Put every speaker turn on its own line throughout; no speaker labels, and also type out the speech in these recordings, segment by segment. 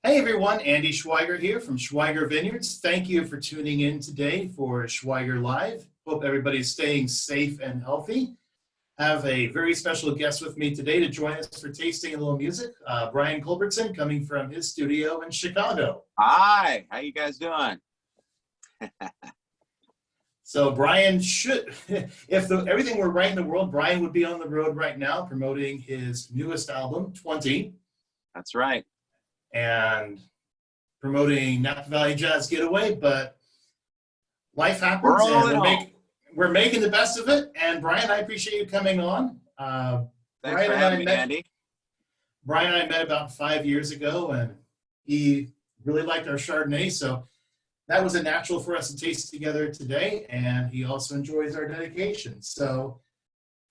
Hey everyone, Andy Schweiger here from Schweiger Vineyards. Thank you for tuning in today for Schweiger Live. Hope everybody's staying safe and healthy. I have a very special guest with me today to join us for tasting a little music. Brian Culbertson, coming from his studio in Chicago.
Hi, how you guys doing?
So Brian should, if everything were right in the world, Brian would be on the road right now promoting his newest album, 20.
That's right.
And promoting Napa Valley Jazz Getaway, but life happens we're making the best of it. And Brian, I appreciate you coming on.
Thanks for having me, Andy.
Brian and I met about 5 years ago, and he really liked our Chardonnay, so that was a natural for us to taste together today, and he also enjoys our dedication. So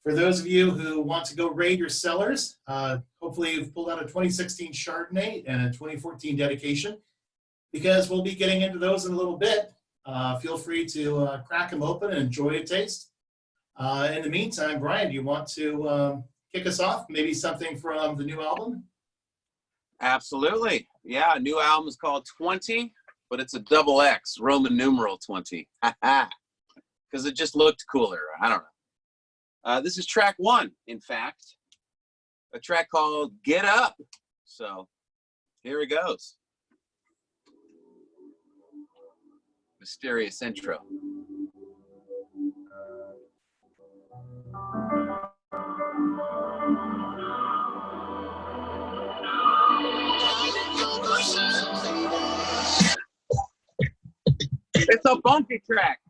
for those of you who want to go raid your cellars, hopefully you've pulled out a 2016 Chardonnay and a 2014 dedication, because we'll be getting into those in a little bit. Feel free to crack them open and enjoy a taste. In the meantime, Brian, do you want to kick us off? Maybe something from the new album?
Absolutely. Yeah, new album is called 20, but it's a double X, Roman numeral 20. Because it just looked cooler. I don't know. This is track 1, in fact, a track called Get Up. So here it goes. Mysterious intro. It's a bumpy track.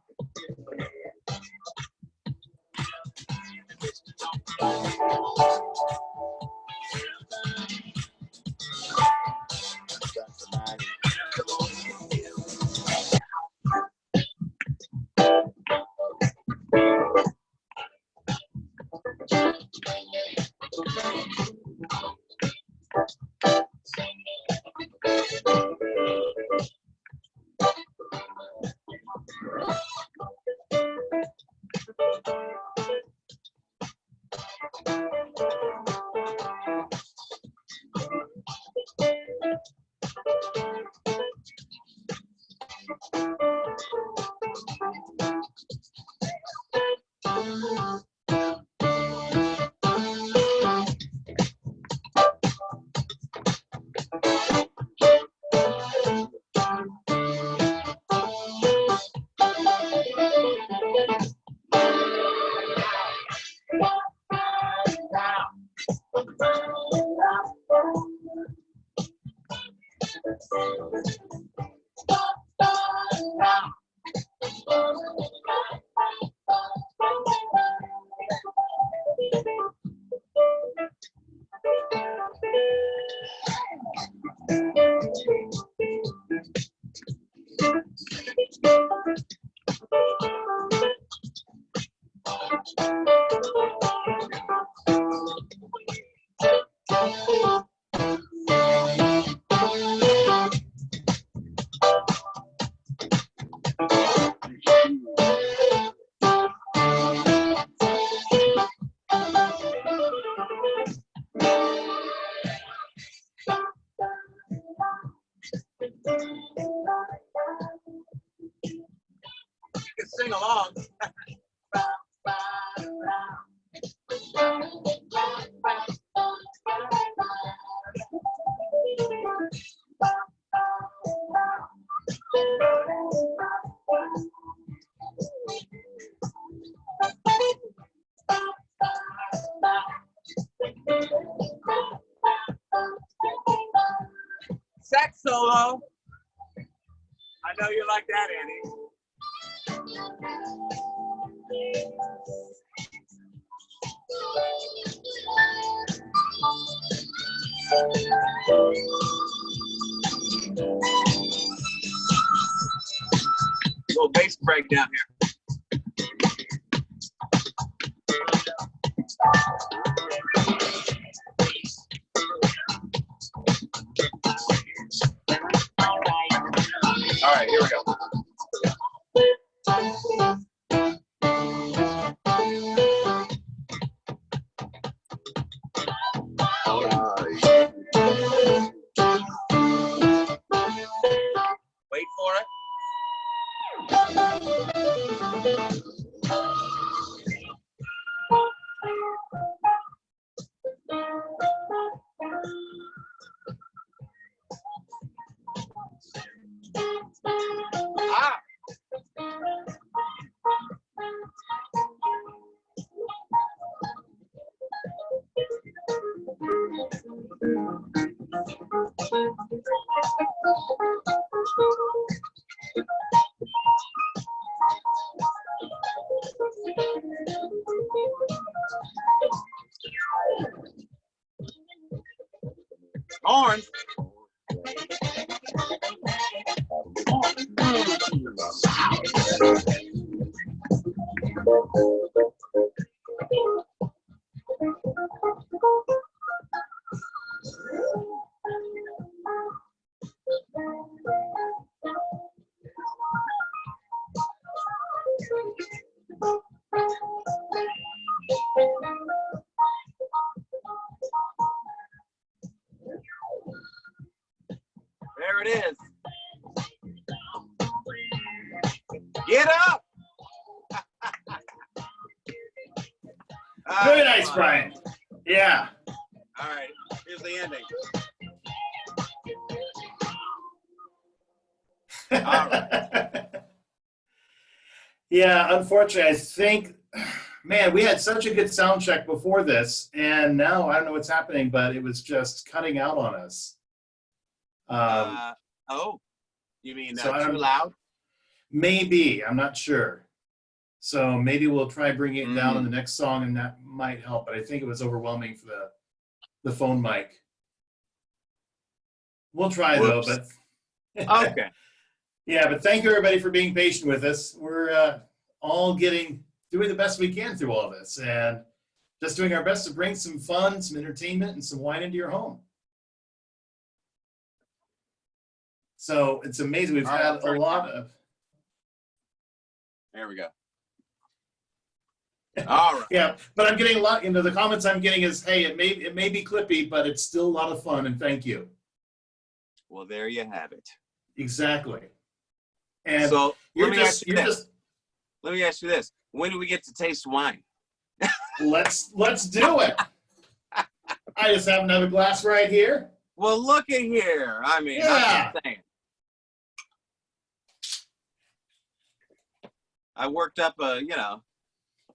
Sing along. Sax solo. I know you like that, Annie. Little bass break down here. All right, here we go. Ah! Orange. There it is. Get up.
Very nice, Brian. Yeah.
All right, here's the ending.
Yeah, unfortunately, I think, man, we had such a good sound check before this, and now I don't know what's happening, but it was just cutting out on us.
Oh, you mean
so
too loud?
Maybe, I'm not sure. So maybe we'll try bringing it down in the next song, and that might help. But I think it was overwhelming for the phone mic. We'll try though. But
okay.
Yeah, but thank you everybody for being patient with us. We're all doing the best we can through all this, and just doing our best to bring some fun, some entertainment, and some wine into your home. So it's amazing. We've had a lot of.
There we go. All right.
Yeah, but I'm getting a lot. The comments I'm getting is, "Hey, it may be clippy, but it's still a lot of fun." And thank you.
Well, there you have it.
Exactly. And
so
let me ask you
this: when do we get to taste wine?
Let's do it. I just have another glass right here.
Well, look at here. I mean,
yeah.
I'm saying. I worked up a,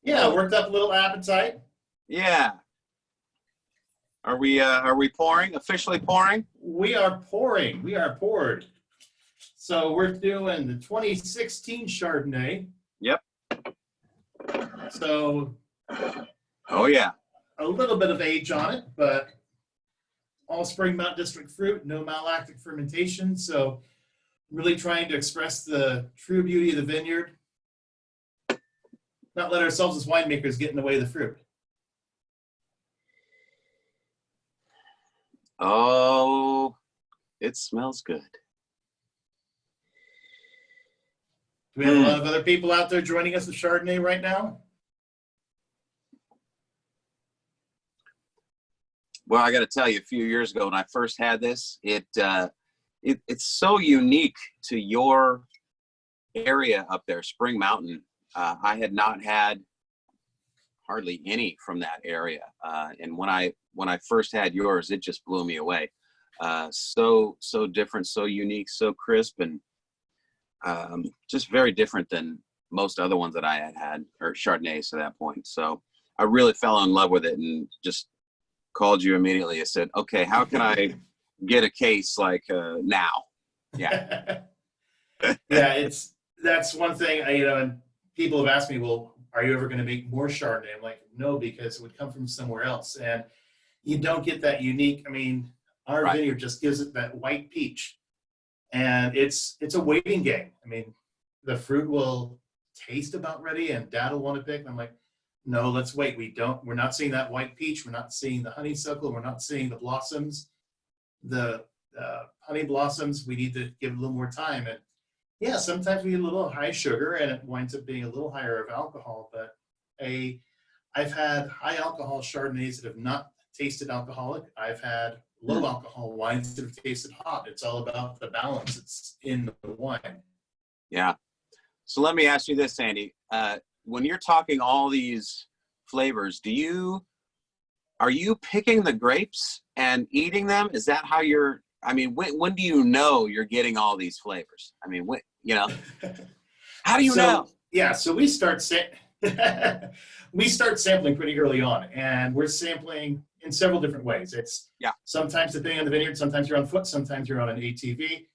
Yeah, worked up a little appetite.
Yeah. Are we pouring? Officially pouring?
We are pouring. We are poured. So we're doing the 2016 Chardonnay.
Yep.
So.
Oh yeah.
A little bit of age on it, but all Spring Mountain District fruit, no malolactic fermentation. So really trying to express the true beauty of the vineyard. Not let ourselves as winemakers get in the way of the fruit.
Oh, it smells good.
Do we have a lot of other people out there joining us with Chardonnay right now?
Well, I got to tell you, a few years ago when I first had this, it's so unique to your area up there, Spring Mountain. I had not had hardly any from that area, and when I first had yours, it just blew me away. So different, so unique, so crisp, and just very different than most other ones that I had, or Chardonnays to that point. So I really fell in love with it and just called you immediately. I said, okay, how can I get a case like now? Yeah.
Yeah, that's one thing, and people have asked me, well, are you ever going to make more Chardonnay? I'm like, no, because it would come from somewhere else. And you don't get that unique. I mean, our vineyard just gives it that white peach. And it's a waiting game. I mean, the fruit will taste about ready and Dad will want to pick. And I'm like, no, let's wait. We're not seeing that white peach. We're not seeing the honeysuckle. We're not seeing the blossoms, the honey blossoms. We need to give it a little more time. And yeah, sometimes we get a little high sugar and it winds up being a little higher of alcohol, but I've had high alcohol Chardonnays that have not tasted alcoholic. I've had low alcohol wines that have tasted hot. It's all about the balance. It's in the wine.
Yeah. So let me ask you this, Sandy. When you're talking all these flavors, are you picking the grapes and eating them? Is that how when do you know you're getting all these flavors? I mean, how do you know?
Yeah, so we start sampling pretty early on, and we're sampling in several different ways. It's sometimes depending on the vineyard, sometimes you're on foot, sometimes you're on an ATV.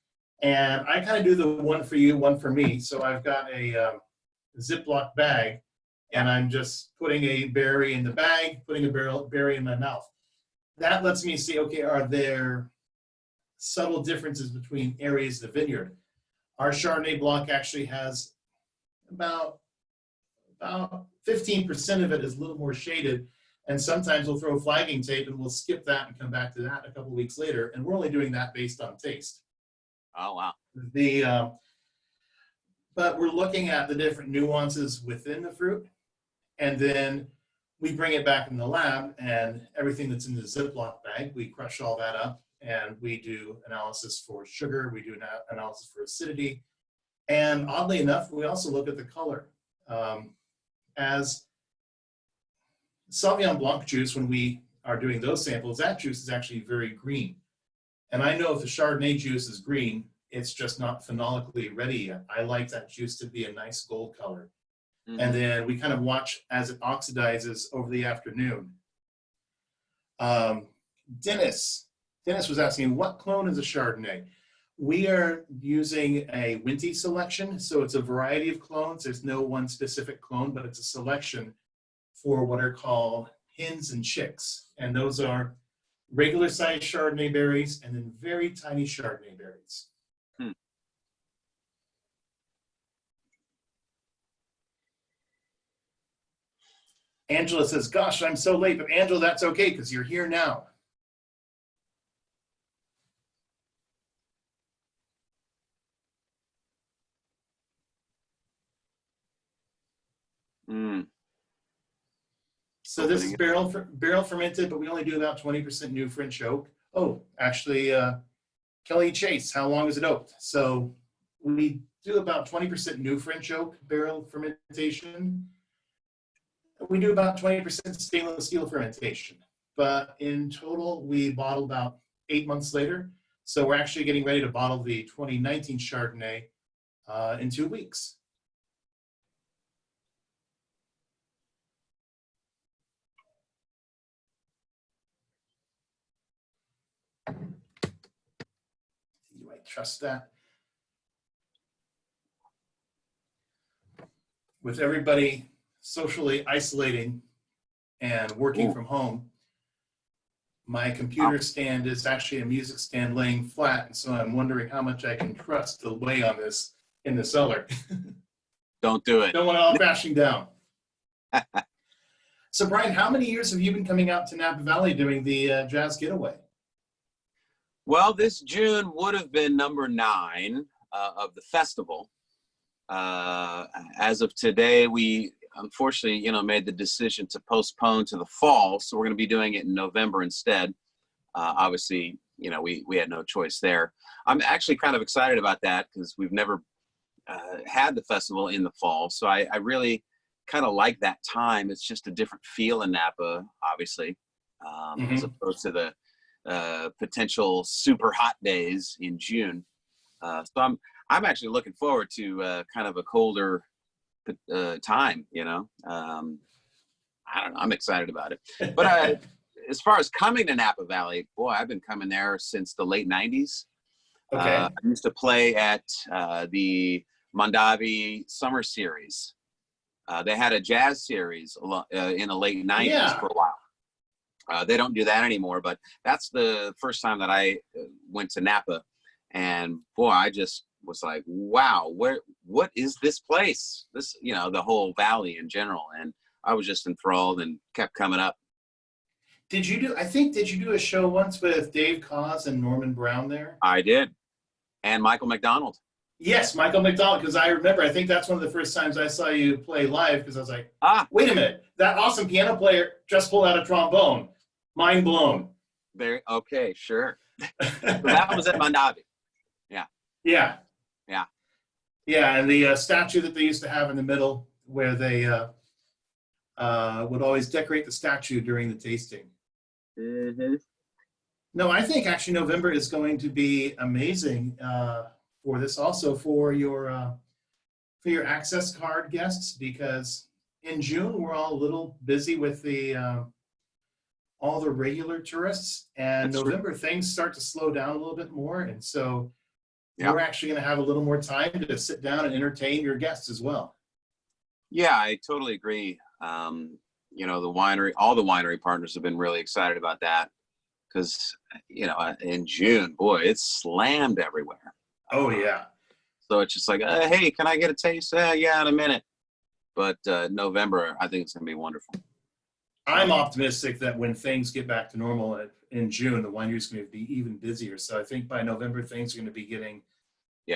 And I kind of do the one for you, one for me. So I've got a Ziploc bag, and I'm just putting a berry in the bag, putting a berry in my mouth. That lets me see, okay, are there subtle differences between areas of the vineyard? Our Chardonnay block actually has about 15% of it is a little more shaded, and sometimes we'll throw flagging tape and we'll skip that and come back to that a couple weeks later, and we're only doing that based on taste.
Oh, wow.
But we're looking at the different nuances within the fruit, and then we bring it back in the lab, and everything that's in the Ziploc bag, we crush all that up, and we do analysis for sugar, we do analysis for acidity, and oddly enough, we also look at the color. As Sauvignon Blanc juice, when we are doing those samples, that juice is actually very green. And I know if the Chardonnay juice is green, it's just not phenolically ready yet. I like that juice to be a nice gold color. Mm-hmm. And then we kind of watch as it oxidizes over the afternoon. Dennis was asking, what clone is a Chardonnay? We are using a Winty selection, so it's a variety of clones. There's no one specific clone, but it's a selection for what are called hens and chicks. And those are regular sized Chardonnay berries and then very tiny Chardonnay berries. Angela says, gosh, I'm so late, but Angela, that's okay because you're here now. So this is barrel fermented, but we only do about 20% new French oak. Oh, actually, Kelly Chase, how long is it oaked? So we do about 20% new French oak barrel fermentation. We do about 20% stainless steel fermentation. But in total, we bottle about 8 months later. So we're actually getting ready to bottle the 2019 Chardonnay in 2 weeks. Do I trust that? With everybody socially isolating and working from home, my computer stand is actually a music stand laying flat, and so I'm wondering how much I can trust to weigh on this in the cellar.
Don't do it.
Don't want it all crashing down. So Brian, how many years have you been coming out to Napa Valley doing the Jazz Getaway?
Well, this June would have been number 9 of the festival. As of today, we unfortunately, made the decision to postpone to the fall. So we're going to be doing it in November instead. Obviously, we had no choice there. I'm actually kind of excited about that because we've never had the festival in the fall. So I really kind of like that time. It's just a different feel in Napa, obviously, as opposed to the potential super hot days in June. So I'm actually looking forward to kind of a colder time, I don't know, I'm excited about it. But as far as coming to Napa Valley, boy, I've been coming there since the late 90s. Okay. I used to play at the Mondavi Summer Series. They had a jazz series in the late 90s for a while. They don't do that anymore, but that's the first time that I went to Napa. And boy, I just was like, wow, what is this place? This, the whole valley in general. And I was just enthralled and kept coming up.
Did you do a show once with Dave Cause and Norman Brown there?
I did. And Michael McDonald.
Yes, Michael McDonald, because I think that's one of the first times I saw you play live, because I was like, wait a minute, that awesome piano player just pulled out a trombone. Mind blown.
Okay, sure. So that was at Mondavi. Yeah.
Yeah, and the statue that they used to have in the middle, where they would always decorate the statue during the tasting.
Mm-hmm.
No, I think actually November is going to be amazing for this, also for your access card guests, because in June we're all a little busy with the all the regular tourists, and
That's true.
November things start to slow down a little bit more, and so
Yeah.
we're actually going to have a little more time to sit down and entertain your guests as well.
Yeah, I totally agree. All the winery partners have been really excited about that because, in June, boy, it's slammed everywhere.
Oh yeah.
So it's just like, hey, can I get a taste? Yeah, in a minute. But November, I think it's going to be wonderful.
I'm optimistic that when things get back to normal in June, the winery is going to be even busier. So I think by November, things are going to be getting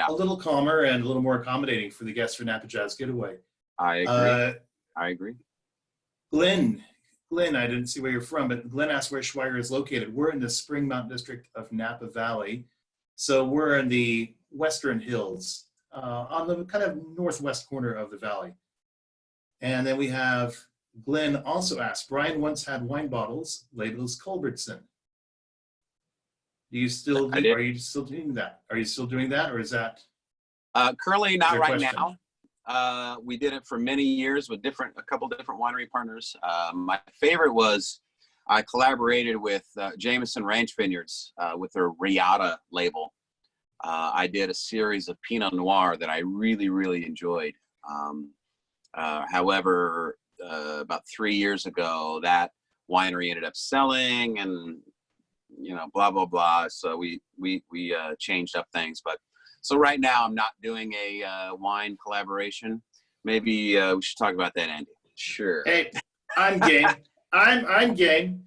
a little calmer and a little more accommodating for the guests for Napa Jazz Getaway.
I agree.
Glenn, I didn't see where you're from, but Glenn asked where Schweiger is located. We're in the Spring Mountain District of Napa Valley. So we're in the Western Hills, on the kind of northwest corner of the valley. And then we have Glenn also asked, Brian once had wine bottles labeled as Culbertson. Are you still doing that? Are you still doing that, or is that?
Currently not right
question?
now. We did it for many years with a couple different winery partners. My favorite was I collaborated with Jameson Ranch Vineyards with their Riata label. I did a series of Pinot Noir that I really, really enjoyed. However, about 3 years ago, that winery ended up selling, and blah blah blah. So we changed up things. But so right now, I'm not doing a wine collaboration. Maybe we should talk about that, Andy. Sure.
Hey, I'm game. I'm game.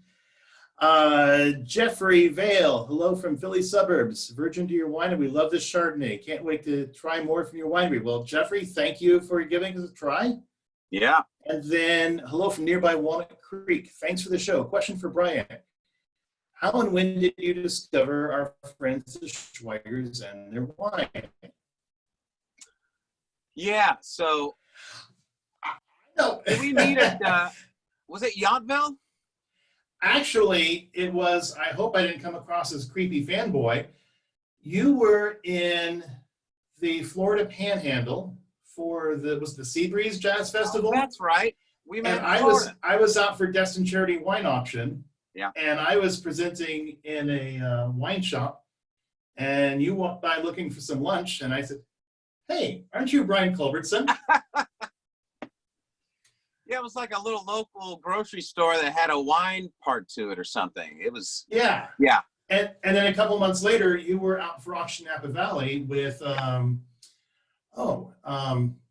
Jeffrey Vale, hello from Philly suburbs. Virgin to your wine, and we love this Chardonnay. Can't wait to try more from your winery. Well, Jeffrey, thank you for giving us a try.
Yeah.
And then hello from nearby Walnut Creek. Thanks for the show. Question for Brian. How and when did you discover our friends the Schweigers and their wine?
Yeah, so
No.
we meet at was it Yountville?
Actually, it was, I hope I didn't come across as creepy fanboy. You were in the Florida Panhandle for the Seabreeze Jazz Festival.
Oh, that's right. We met
and
in
I was out for Destin Charity Wine Auction.
Yeah.
And I was presenting in a wine shop, and you walked by looking for some lunch, and I said, "Hey, aren't you Brian Culbertson?"
Yeah, it was like a little local grocery store that had a wine part to it or something. It was
Yeah.
Yeah.
And then a couple months later, you were out for Auction Napa Valley with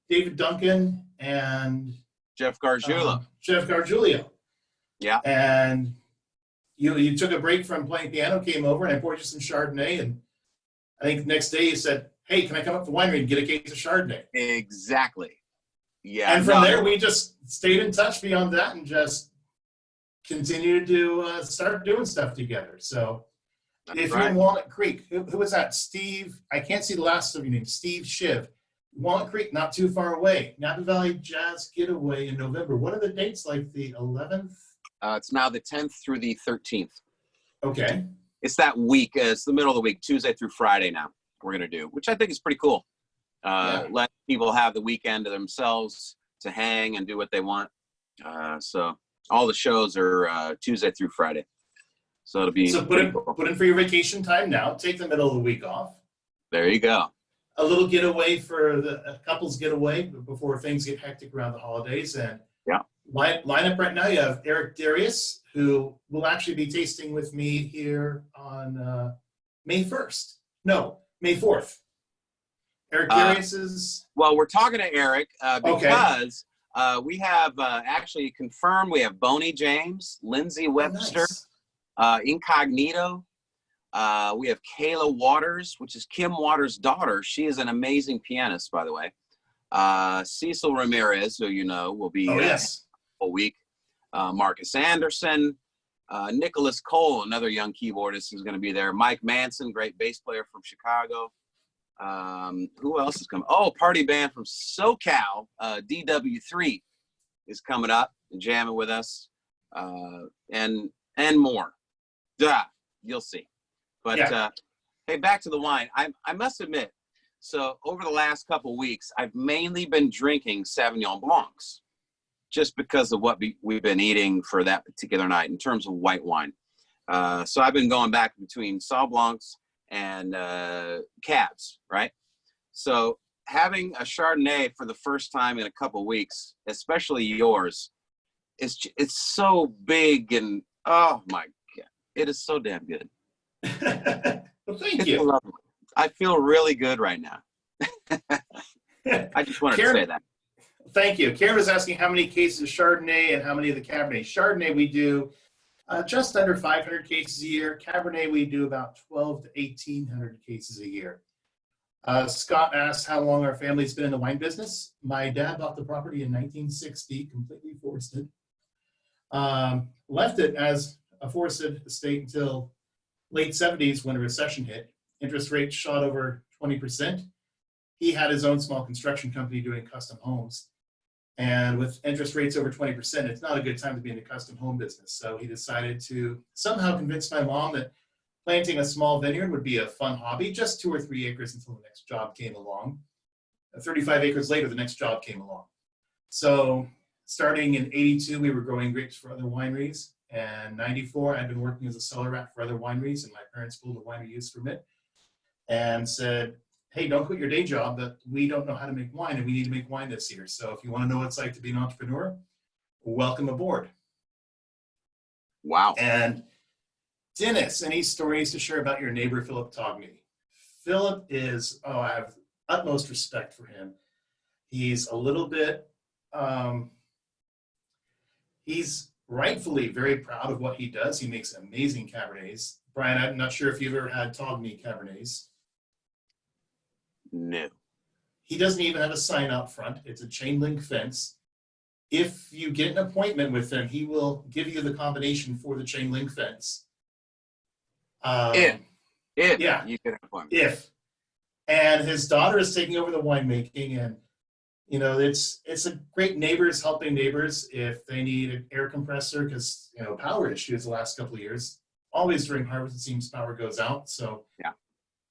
David Duncan and
Jeff Gargiulo.
Jeff Gargiulo.
Yeah.
And you took a break from playing piano, came over, and I poured you some Chardonnay. And I think the next day you said, "Hey, can I come up to the winery and get a case of Chardonnay?"
Exactly. Yeah.
And from there, we just stayed in touch beyond that and just continued to start doing stuff together. So if you're in Walnut Creek, who was that? Steve, I can't see the last of your name, Steve Shiv. Walnut Creek, not too far away. Napa Valley Jazz Getaway in November. What are the dates, like the 11th?
It's now the 10th through the 13th.
Okay.
It's that week. It's the middle of the week, Tuesday through Friday now we're going to do, which I think is pretty cool. Let people have the weekend to themselves to hang and do what they want. So all the shows are Tuesday through Friday. So it'll be
put in for your vacation time now. Take the middle of the week off.
There you go.
A little getaway for a couple's getaway before things get hectic around the holidays. And line up right now. You have Eric Darius, who will actually be tasting with me here on May 1st. No, May 4th. Eric Darius is...
Well, we're talking to Eric because we have actually confirmed we have Boney James, Lindsay Webster, Incognito. We have Kayla Waters, which is Kim Waters' daughter. She is an amazing pianist, by the way. Cecil Ramirez, who you know will be a week. Marcus Anderson, Nicholas Cole, another young keyboardist, is going to be there. Mike Manson, great bass player from Chicago. Who else is coming? Oh, party band from SoCal, DW3 is coming up and jamming with us, and more. Duh, you'll see. But hey, back to the wine. I must admit, so over the last couple of weeks, I've mainly been drinking Sauvignon Blancs, just because of what we've been eating for that particular night in terms of white wine. So I've been going back between Sauv Blancs and Cabs, right? So having a Chardonnay for the first time in a couple of weeks, especially yours, it's so big, and oh my God, it is so damn good.
Well, thank
It's
you.
lovely. I feel really good right now. I just wanted to say that.
Thank you. Karen was asking how many cases of Chardonnay and how many of the Cabernet. Chardonnay, we do just under 500 cases a year. Cabernet, we do about 12 to 1,800 cases a year. Scott asked how long our family's been in the wine business. My dad bought the property in 1960, completely forested. Left it as a forested estate until late 70s when a recession hit. Interest rates shot over 20%. He had his own small construction company doing custom homes. And with interest rates over 20%, it's not a good time to be in the custom home business. So he decided to somehow convince my mom that planting a small vineyard would be a fun hobby, just 2 or 3 acres until the next job came along. 35 acres later, the next job came along. So starting in 82, we were growing grapes for other wineries. And 94, I'd been working as a cellar rat for other wineries, and my parents pulled a winery use permit and said, hey, don't quit your day job, but we don't know how to make wine, and we need to make wine this year. So if you want to know what it's like to be an entrepreneur, welcome aboard.
Wow.
And Dennis, any stories to share about your neighbor, Philip Togny? Philip is, I have utmost respect for him. He's a little bit, he's rightfully very proud of what he does. He makes amazing Cabernets. Brian, I'm not sure if you've ever had Togny Cabernets.
No.
He doesn't even have a sign out front. It's a chain link fence. If you get an appointment with him, he will give you the combination for the chain link fence.
Yeah, you can have
if. And his daughter is taking over the winemaking, and you know, it's a great neighbors helping neighbors if they need an air compressor, because you know, power issues the last couple of years. Always during harvest, it seems power goes out. So
yeah,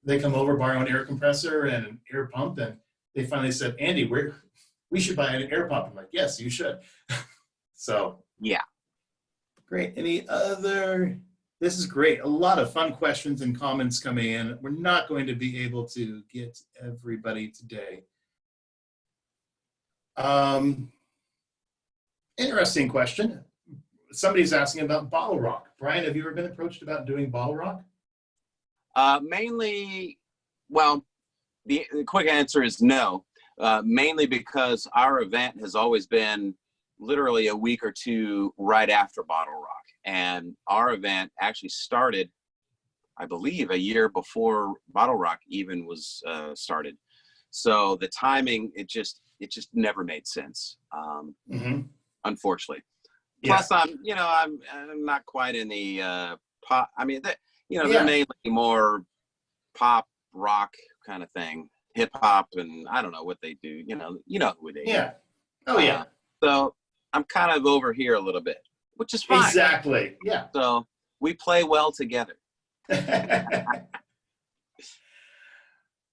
they come over, borrow an air compressor and an air pump, and they finally said, Andy, we should buy an air pump. I'm like, yes, you should. So
yeah.
Great. Any other? This is great. A lot of fun questions and comments coming in. We're not going to be able to get everybody today. Interesting question. Somebody's asking about Bottle Rock. Brian, have you ever been approached about doing Bottle Rock?
Mainly, well, the quick answer is no. Mainly because our event has always been literally a week or two right after Bottle Rock. And our event actually started, I believe, a year before Bottle Rock even was started. So the timing, it just never made sense, unfortunately.
Yeah.
Plus, I'm not quite in the pop. I mean, they're mainly more pop rock kind of thing, hip hop, and I don't know what they do. You know who they.
Yeah. Oh yeah.
So I'm kind of over here a little bit, which is fine.
Exactly. Yeah.
So we play well together.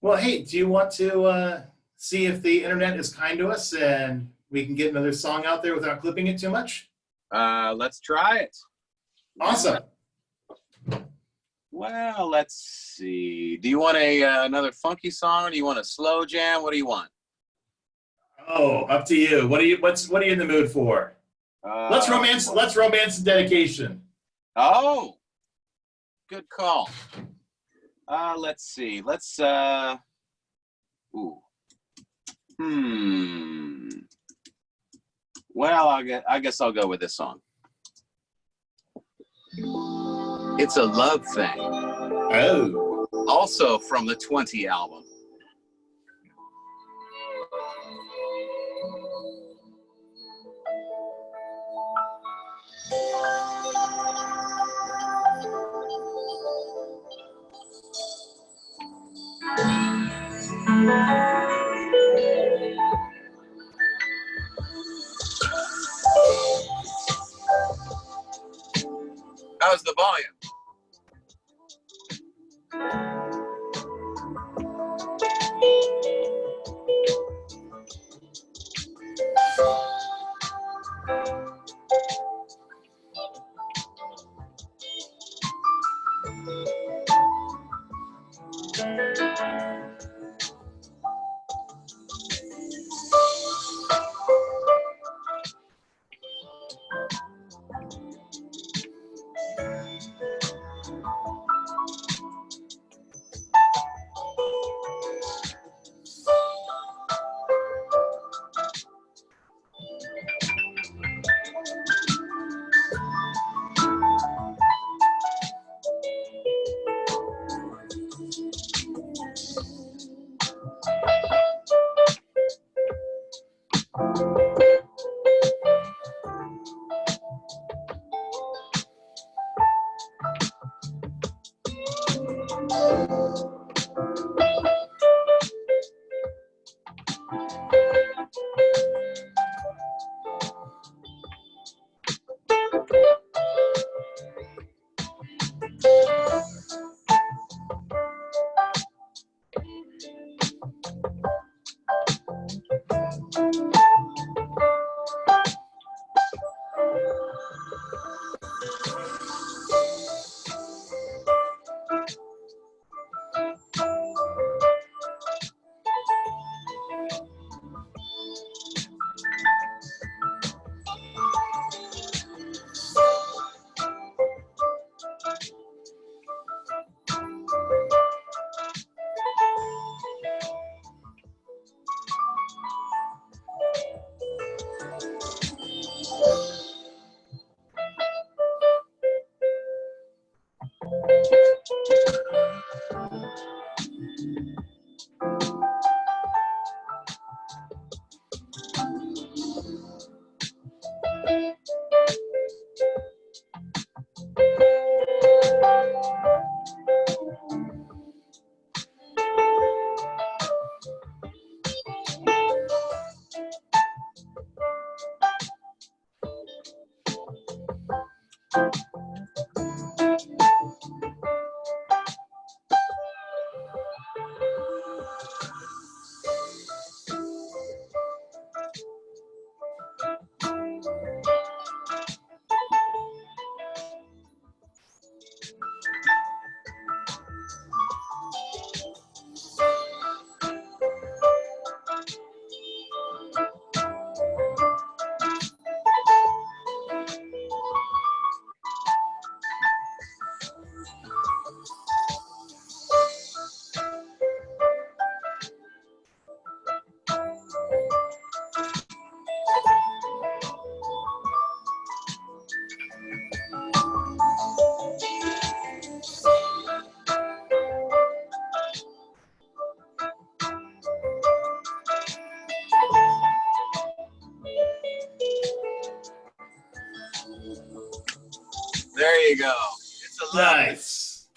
Well, hey, do you want to see if the internet is kind to us and we can get another song out there without clipping it too much?
Let's try it.
Awesome.
Well, let's see. Do you want another funky song, or do you want a slow jam? What do you want?
Oh, up to you. What are you in the mood for? Let's romance the dedication.
Oh, good call. Let's see. Let's Well, I guess I'll go with this song. It's a Love Thing.
Oh.
Also from the 20 album. There you go. It's a lovely.
Nice.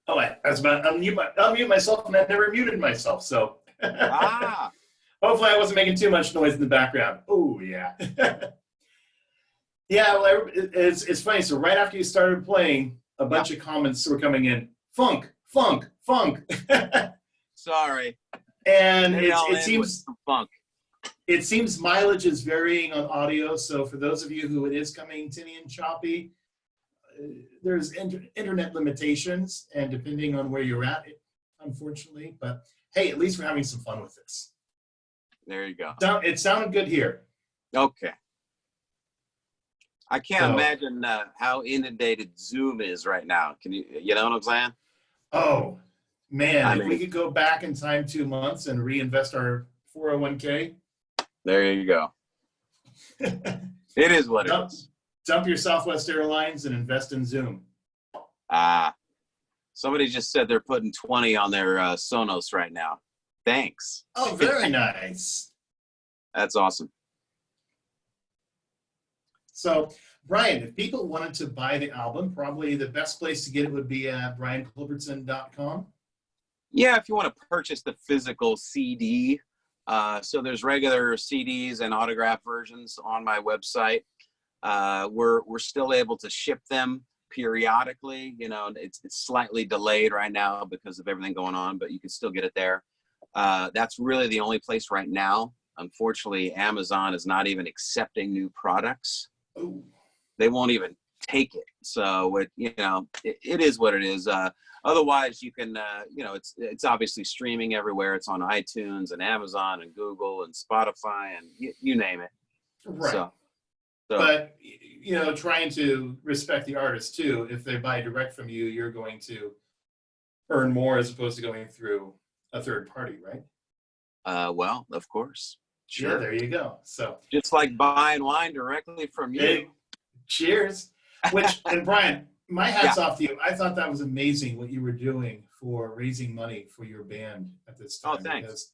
Oh, I was about to unmute myself, and I never muted myself. So
Ah,
hopefully I wasn't making too much noise in the background. Oh, yeah. Yeah, well, it's funny. So right after you started playing, a bunch of comments were coming in. Funk, funk, funk.
sorry.
And
Maybe I'll
it
end with
seems
some funk.
it seems mileage is varying on audio. So for those of you who it is coming tinny and choppy, there's internet limitations, and depending on where you're at, unfortunately. But hey, at least we're having some fun with this.
There you go.
It sounded good here.
Okay. I can't
So-
imagine how inundated Zoom is right now. Can you know what I'm saying?
Oh, man,
I
if
mean-
we could go back in time 2 months and reinvest our 401k,
There you go. It is what it is.
dump your Southwest Airlines and invest in Zoom.
Somebody just said they're putting 20 on their Sonos right now. Thanks.
Oh, very nice.
That's awesome.
So, Brian, if people wanted to buy the album, probably the best place to get it would be at brianculbertson.com.
Yeah, if you want to purchase the physical CD, so there's regular CDs and autograph versions on my website. We're still able to ship them periodically. You know, it's slightly delayed right now because of everything going on, but you can still get it there. That's really the only place right now. Unfortunately, Amazon is not even accepting new products.
Oh,
They won't even take it. So it is what it is. Otherwise, you can, it's obviously streaming everywhere. It's on iTunes and Amazon and Google and Spotify and you name it.
right.
So,
But, trying to respect the artist too. If they buy direct from you, you're going to earn more as opposed to going through a third party, right?
well, of course. Sure.
Yeah, there you go. So
Just like buying wine directly from you.
hey, cheers. And Brian, my hat's
Yeah.
off to you. I thought that was amazing what you were doing for raising money for your band at this
Oh,
time,
thanks.
because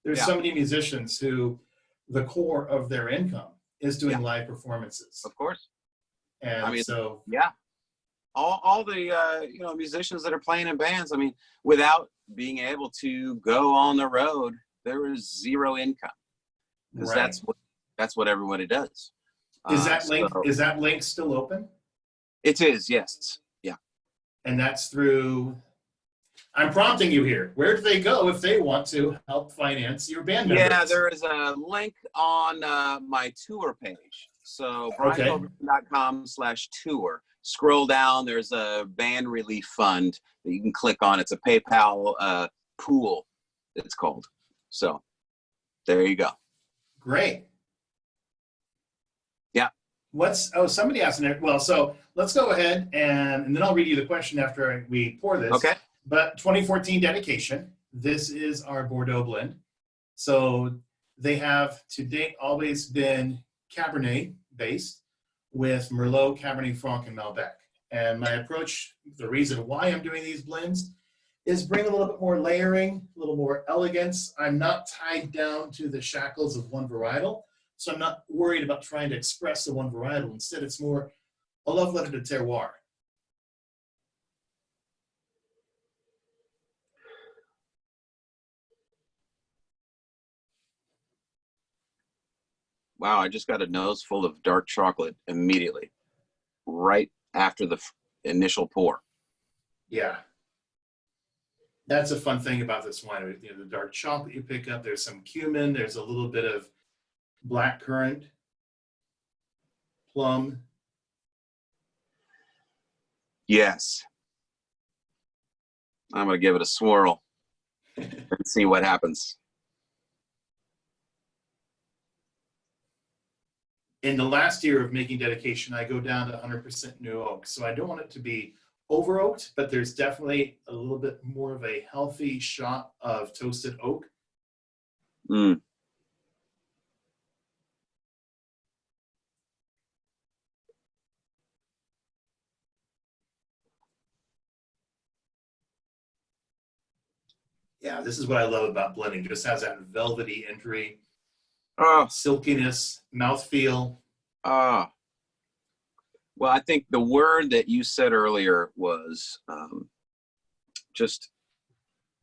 there's
Yeah.
so many musicians who the core of their income is doing
Yeah.
live performances.
Of course.
And
I mean,
so,
yeah. All the musicians that are playing in bands. I mean, without being able to go on the road, there is zero income because
right.
that's what everybody does.
Is
So
that link still open?
it is, yes, yeah.
And that's through, I'm prompting you here. Where do they go if they want to help finance your band members?
Yeah, there is a link on my tour page. So
Okay.
brianculbertson.com/tour. Scroll down. There's a band relief fund that you can click on. It's a PayPal pool, it's called. So there you go.
Great.
Yeah.
Somebody asked, well, so let's go ahead and then I'll read you the question after we pour this.
Okay.
But 2014 dedication, this is our Bordeaux blend. So they have to date always been Cabernet based with Merlot, Cabernet Franc, and Malbec. And my approach, the reason why I'm doing these blends is bring a little bit more layering, a little more elegance. I'm not tied down to the shackles of one varietal. So I'm not worried about trying to express the one varietal. Instead, it's more a love letter to terroir.
Wow, I just got a nose full of dark chocolate immediately, right after the initial pour.
Yeah. That's a fun thing about this wine. You know, the dark chocolate you pick up, there's some cumin, there's a little bit of black currant, plum.
Yes. I'm going to give it a swirl and see what happens.
In the last year of making dedication, I go down to 100% new oak. So I don't want it to be over oaked, but there's definitely a little bit more of a healthy shot of toasted oak.
Mm.
Yeah, this is what I love about blending. It just has that velvety entry,
Oh,
silkiness, mouthfeel.
well, I think the word that you said earlier was just,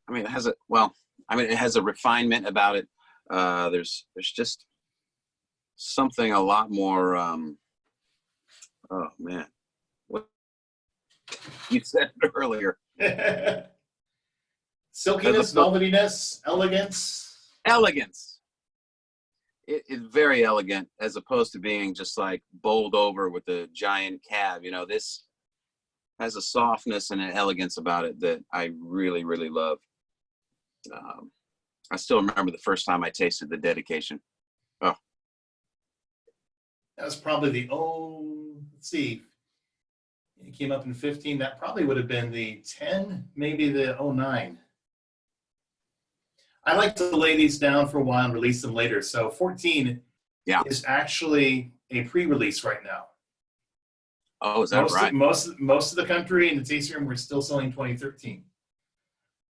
I mean, it has a refinement about it. There's just something a lot more, oh man, what you said earlier.
Silkiness, velvetyness, elegance.
Elegance. It is very elegant as opposed to being just like bowled over with a giant cab. You know, this has a softness and an elegance about it that I really, really love. I still remember the first time I tasted the dedication. Oh,
That was probably let's see. It came up in 15. That probably would have been the 10, maybe the 09. I like to lay these down for a while and release them later. So 14 is actually a pre-release right now.
Oh, is that right?
Most of the country in the tasting room, we're still selling 2013.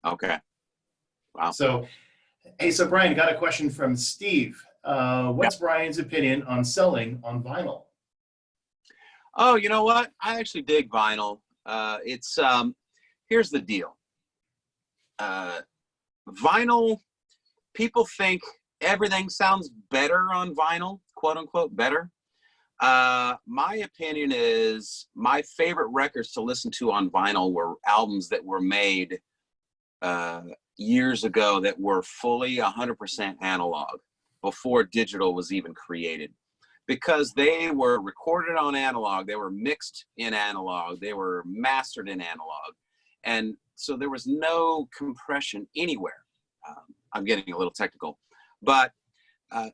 Okay. Wow.
So, hey, Brian, got a question from Steve. What's Brian's opinion on selling on vinyl?
Oh, you know what? I actually dig vinyl. Here's the deal. Vinyl, people think everything sounds better on vinyl, quote unquote, better. My opinion is my favorite records to listen to on vinyl were albums that were made years ago that were fully 100% analog before digital was even created, because they were recorded on analog, they were mixed in analog, they were mastered in analog, and so there was no compression anywhere. I'm getting a little technical, but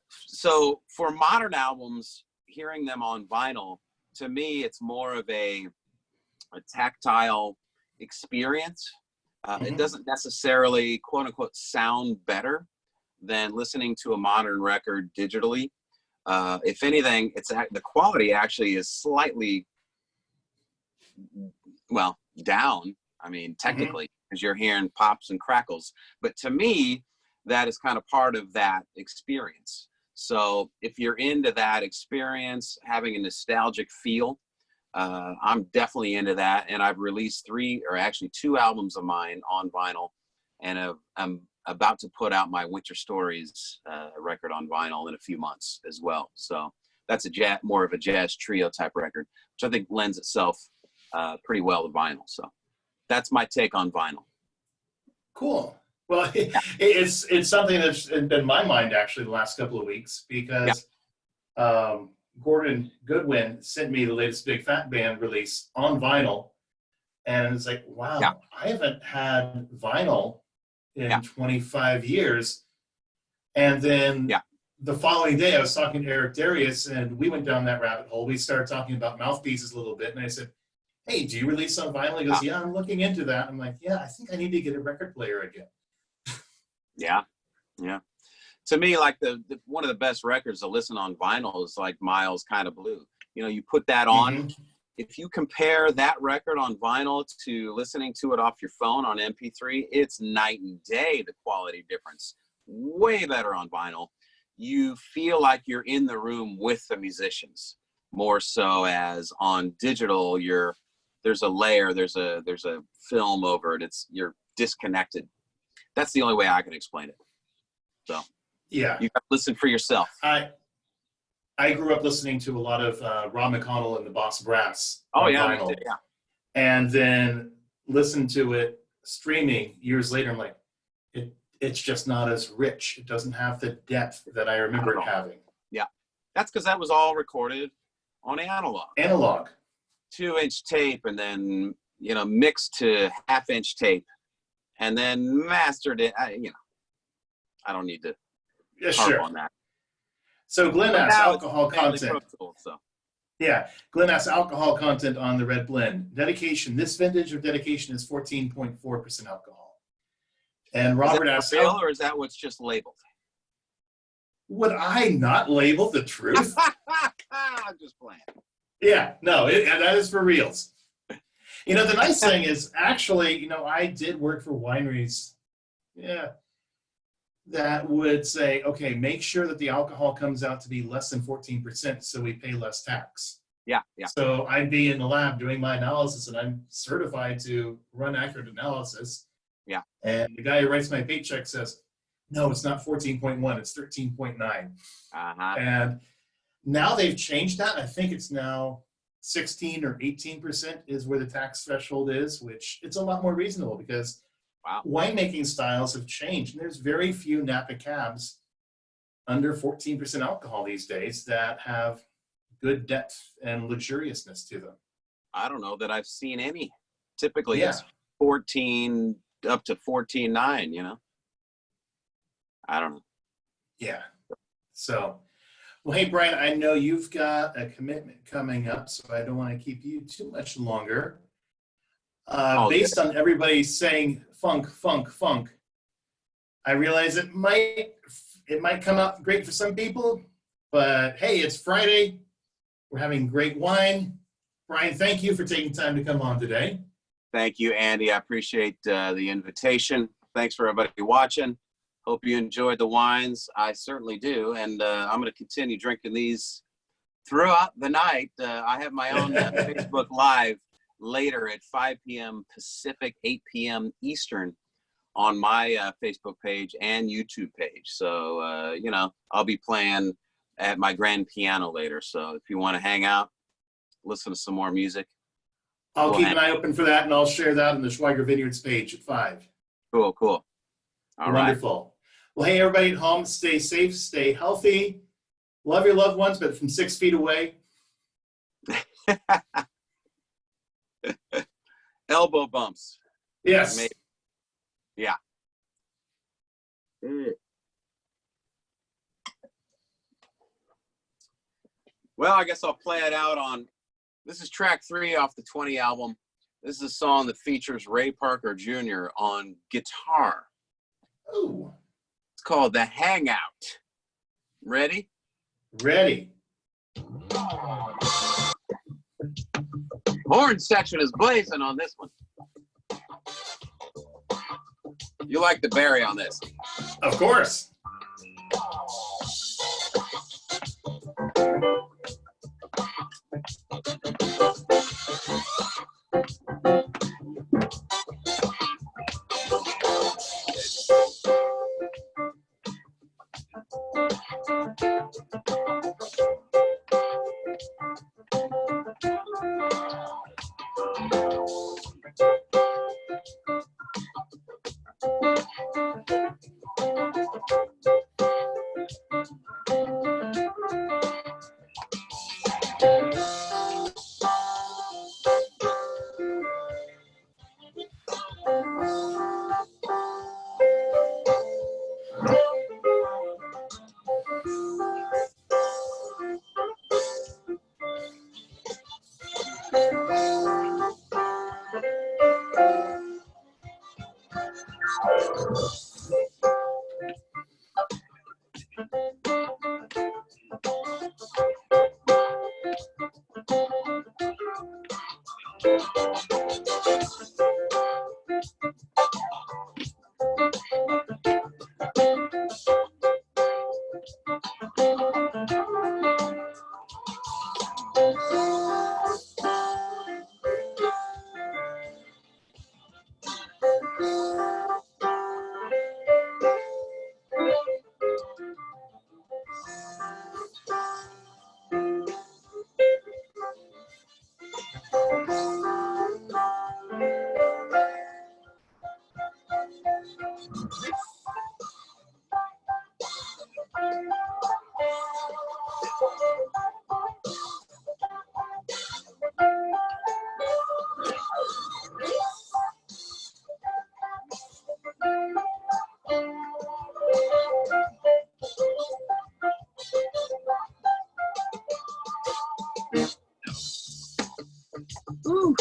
so for modern albums, hearing them on vinyl, to me, it's more of a tactile experience. It doesn't necessarily, quote unquote, sound better than listening to a modern record digitally. If anything, the quality actually is slightly well, down. I mean, technically, because you're hearing pops and crackles. But to me, that is kind of part of that experience. So if you're into that experience, having a nostalgic feel, I'm definitely into that. And I've released 2 albums of mine on vinyl, and I'm about to put out my Winter Stories record on vinyl in a few months as well. So that's more of a jazz trio type record, which I think lends itself pretty well to vinyl. So that's my take on vinyl.
Cool. Well, it's something that's been my mind actually the last couple of weeks, because Gordon Goodwin sent me the latest Big Fat Band release on vinyl, and it's like, wow, I haven't had vinyl in 25 years. And then the following day, I was talking to Eric Darius, and we went down that rabbit hole. We started talking about mouthpieces a little bit, and I said, hey, do you release on vinyl? He goes, yeah, I'm looking into that. I'm like, yeah, I think I need to get a record player again.
Yeah. To me, like one of the best records to listen on vinyl is like Miles Kind of Blue. You know, you put that on. If you compare that record on vinyl to listening to it off your phone on MP3, it's night and day, the quality difference. Way better on vinyl. You feel like you're in the room with the musicians, more so as on digital, there's a layer, there's a film over it. You're disconnected. That's the only way I can explain it. So
yeah,
you got to listen for yourself.
I grew up listening to a lot of Ron McConnell and the Boss Brass on vinyl,
me too, yeah.
And then listened to it streaming years later. I'm like, it's just not as rich. It doesn't have the depth that I remember it having.
Yeah, that's because that was all recorded on analog. 2-inch tape, and then mixed to 1/2-inch tape, and then mastered it. I don't need to harp on that.
So Glenn asks alcohol content.
So.
Yeah, Glenn asks alcohol content on the Red Blend. Dedication. This vintage of Dedication is 14.4% alcohol. And Robert asks,
real, or is that what's just labeled?
Would I not label the truth?
I'm just playing.
Yeah, no, that is for reals. The nice thing is, actually, I did work for wineries. Yeah. That would say, okay, make sure that the alcohol comes out to be less than 14% so we pay less tax.
Yeah.
So I'd be in the lab doing my analysis, and I'm certified to run accurate analysis.
Yeah.
And the guy who writes my paycheck says, no, it's not 14.1, it's 13.9. And now they've changed that. I think it's now 16 or 18% is where the tax threshold is, which it's a lot more reasonable because winemaking styles have changed. And there's very few Napa cabs under 14% alcohol these days that have good depth and luxuriousness to them.
I don't know that I've seen any. Typically it's 14 up to 14.9, I don't know. Yeah.
So, well, hey, Brian, I know you've got a commitment coming up, so I don't want to keep you too much longer. Based on everybody saying funk, funk, funk, I realize it might come out great for some people, but hey, it's Friday. We're having great wine. Brian, thank you for taking time to come on today.
Thank you, Andy. I appreciate the invitation. Thanks for everybody watching. Hope you enjoyed the wines. I certainly do. And I'm going to continue drinking these throughout the night. I have my own Facebook Live later at 5 p.m. Pacific, 8 p.m. Eastern on my Facebook page and YouTube page. So, I'll be playing at my grand piano later. So if you want to hang out, listen to some more music.
I'll keep an eye open for that, and I'll share that on the Schweiger Vineyards page at 5.
Cool. All right.
Wonderful. Well, hey, everybody at home, stay safe, stay healthy. Love your loved ones, but from 6 feet away.
Elbow bumps.
Yes.
Maybe. Yeah. Well, I guess I'll play it out on, this is track 3 off the 20 album. This is a song that features Ray Parker Jr. on guitar.
Ooh.
It's called The Hangout. Ready?
Ready.
Hold Horn section is blazing on this one. You like the berry on this?
Of course.
Ooh.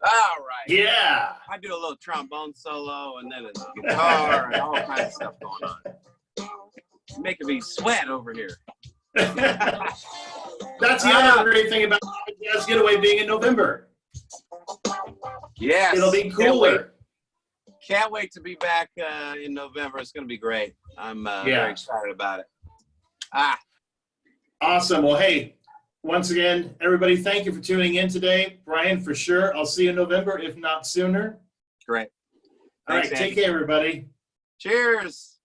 All right.
Yeah.
I do a little trombone solo and then a guitar and all kinds of stuff going on. Making me sweat over here.
That's the other great thing about Jazz Getaway being in November.
Yes.
It'll be cooler.
Can't wait to be back in November. It's going to be great. I'm very excited about it.
Awesome. Well, hey, once again, everybody, thank you for tuning in today. Brian, for sure. I'll see you in November, if not sooner.
Great.
All right.
Thanks,
Take
Andy.
care, everybody.
Cheers.